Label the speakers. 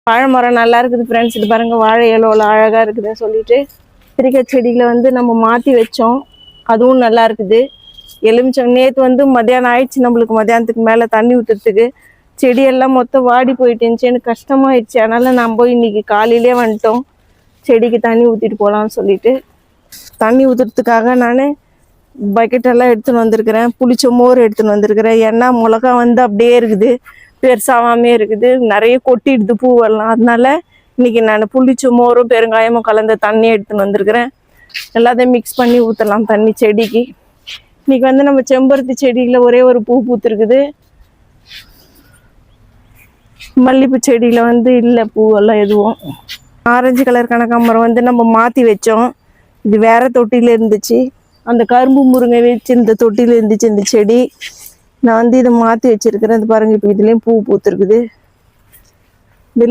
Speaker 1: வாழை மரம் நல்லா இருக்குது ஃப்ரெண்ட்ஸ். இது பாருங்க, வாழை இலைல அழகா இருக்குதுன்னு சொல்லிட்டு கத்திரிக்காய் செடிகளை வந்து நம்ம மாற்றி வச்சோம். அதுவும் நல்லா இருக்குது. எலுமிச்சம் நேற்று வந்து மத்தியானம் ஆயிடுச்சு, நம்மளுக்கு மத்தியானத்துக்கு மேலே தண்ணி ஊற்றுறதுக்கு செடியெல்லாம் மொத்தம் வாடி போயிட்டு இருந்துச்சு. எனக்கு கஷ்டமாயிடுச்சு. அதனால நம்ம இன்னைக்கு காலையிலே வந்துட்டோம் செடிக்கு தண்ணி ஊற்றிட்டு போகலான்னு சொல்லிட்டு. தண்ணி ஊற்றுறதுக்காக நான் பக்கெட்டெல்லாம் எடுத்துன்னு வந்திருக்கிறேன். புளிச்ச மோர் எடுத்துன்னு வந்திருக்கிறேன். ஏன்னா மிளகா வந்து அப்படியே இருக்குது, பெருசாகாமே இருக்குது, நிறைய கொட்டிடுது பூவெல்லாம். அதனால இன்னைக்கு நான் புளிச்ச மோரும் பெருங்காயமும் கலந்த தண்ணி எடுத்துன்னு வந்திருக்கிறேன். எல்லாத்தையும் மிக்ஸ் பண்ணி ஊற்றலாம் தண்ணி செடிக்கு. இன்னைக்கு வந்து நம்ம செம்பருத்தி செடியில் ஒரே ஒரு பூ பூத்துருக்குது. மல்லிகைப்பூ செடியில் வந்து இல்லை பூவெல்லாம் எதுவும். ஆரஞ்சு கலர் கனகாம்பரம் வந்து நம்ம மாற்றி வச்சோம். இது வேற தொட்டியில் இருந்துச்சு. அந்த கரும்பு முருங்கை வச்சு இந்த தொட்டியில் இருந்துச்சு இந்த செடி. நான் வந்து இதை மாற்றி வச்சிருக்கிறேன். இது பாருங்க, இப்போ இதுலேயும் பூ பூத்துருக்குது. இந்த